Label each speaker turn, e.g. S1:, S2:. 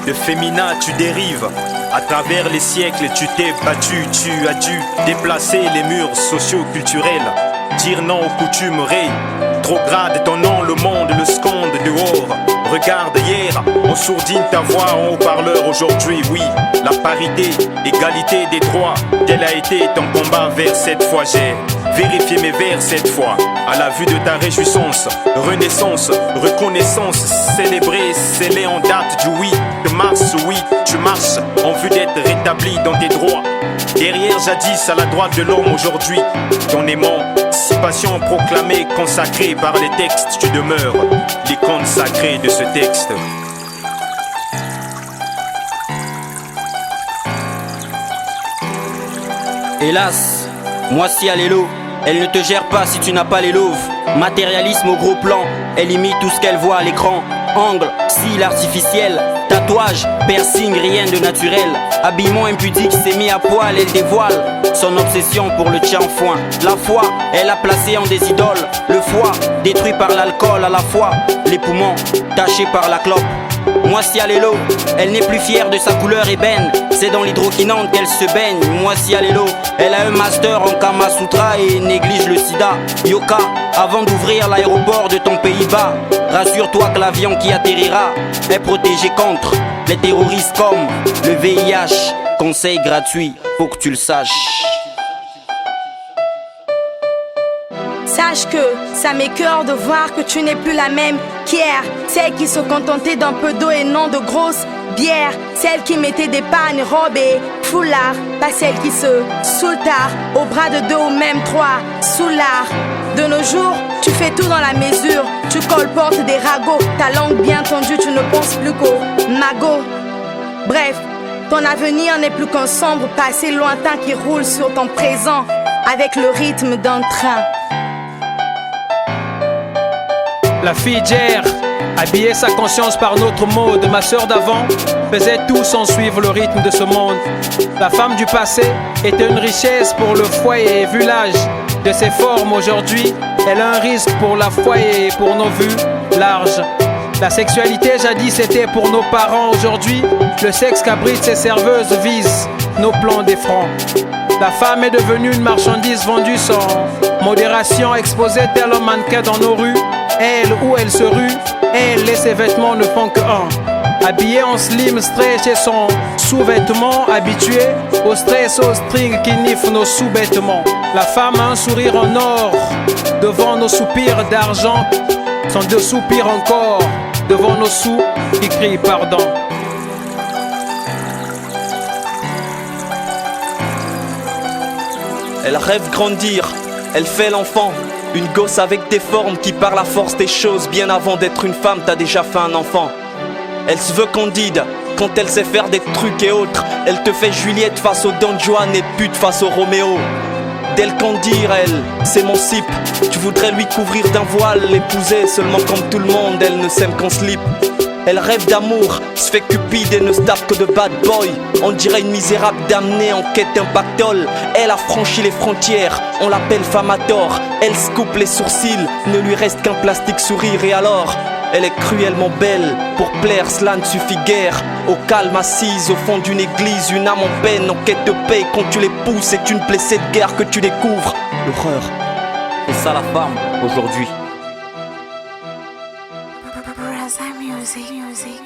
S1: De féminin tu dérives. À travers les siècles tu t'es battu. Tu as dû déplacer les murs socio-culturels. Dire non aux coutumes rétrogrades. Ton nom le monde le scande dehors. Regarde hier, on sourdine ta voix en haut-parleur. Aujourd'hui oui, la parité, égalité des droits. Tel a été ton combat vers cette fois. J'ai vérifié mes vers cette fois. À la vue de ta réjouissance, renaissance, reconnaissance célébrée, scellée en date du 8 mars. Oui, tu marches en vue d'être rétabli dans tes droits. Derrière jadis à la droite de l'homme aujourd'hui. Ton émancipation proclamée, consacrée par les textes. Tu demeures l'icône sacrée de ce texte.
S2: Hélas, moici à l'élo, elle ne te gère pas si tu n'as pas les louves. Matérialisme au gros plan, elle imite tout ce qu'elle voit à l'écran. Angle, cils artificiel, tatouage, piercing, rien de naturel. Habillement impudique, s'est mis à poil, elle dévoile son obsession pour le tien foin. La foi, elle a placé en des idoles. Le foie, détruit par l'alcool à la fois. Les poumons, tachés par la clope. Moici à l'élo, elle n'est plus fière de sa couleur ébène. C'est dans l'hydroquinone qu'elle se baigne. Moici à l'élo, elle a un master en Kama Sutra et néglige le sida. Yoka, avant d'ouvrir l'aéroport de ton Pays-Bas, rassure-toi que l'avion qui atterrira est protégé contre les terroristes comme le VIH. Conseil gratuit, faut que tu le saches.
S3: Sache que ça m'écœure de voir que tu n'es plus la même qu'hier. Celle qui se contentait d'un peu d'eau et non de grosses bières. Celle qui mettait des pannes, robes et foulards. Pas celle qui se saoule tard, au bras de deux ou même trois, sous l'art. De nos jours, tu fais tout dans la mesure. Tu colportes des ragots, ta langue bien tendue, tu ne penses plus qu'au magot. Bref, ton avenir n'est plus qu'un sombre passé lointain qui roule sur ton présent avec le rythme d'un train.
S4: La fille gère, habillait sa conscience par notre mode. Ma sœur d'avant faisait tout sans suivre le rythme de ce monde. La femme du passé était une richesse pour le foyer. Vu l'âge de ses formes aujourd'hui, elle a un risque pour la foi et pour nos vues larges. La sexualité jadis était pour nos parents. Aujourd'hui, le sexe qu'abritent ces serveuses vise nos plans d'effront. La femme est devenue une marchandise vendue sans modération, exposée tel un mannequin dans nos rues. Elle où elle se rue, elle et ses vêtements ne font que un. Habillée en slim stretch et son sous-vêtement, habituée au stress, au string qui nifle nos sous-vêtements. La femme a un sourire en or devant nos soupirs d'argent. Sont deux soupirs encore devant nos sous qui crient pardon.
S2: Elle rêve grandir, elle fait l'enfant. Une gosse avec des formes qui par la force des choses. Bien avant d'être une femme, t'as déjà fait un enfant. Elle se veut candide, quand elle sait faire des trucs et autres. Elle te fait Juliette face au Don Juan et pute face au Roméo. D'elle qu'en dire, elle s'émancipe. Tu voudrais lui couvrir d'un voile, l'épouser seulement comme tout le monde. Elle ne s'aime qu'en slip. Elle rêve d'amour, se fait cupide et ne se tape que de bad boy. On dirait une misérable damnée en quête d'un pactole. Elle a franchi les frontières, on l'appelle femme à tort. Elle se coupe les sourcils, ne lui reste qu'un plastique sourire. Et alors, elle est cruellement belle, pour plaire cela ne suffit guère. Au calme assise au fond d'une église, une âme en peine, en quête de paix. Quand tu l'épouses, c'est une blessée de guerre que tu découvres. L'horreur, c'est ça la femme aujourd'hui.
S3: Music.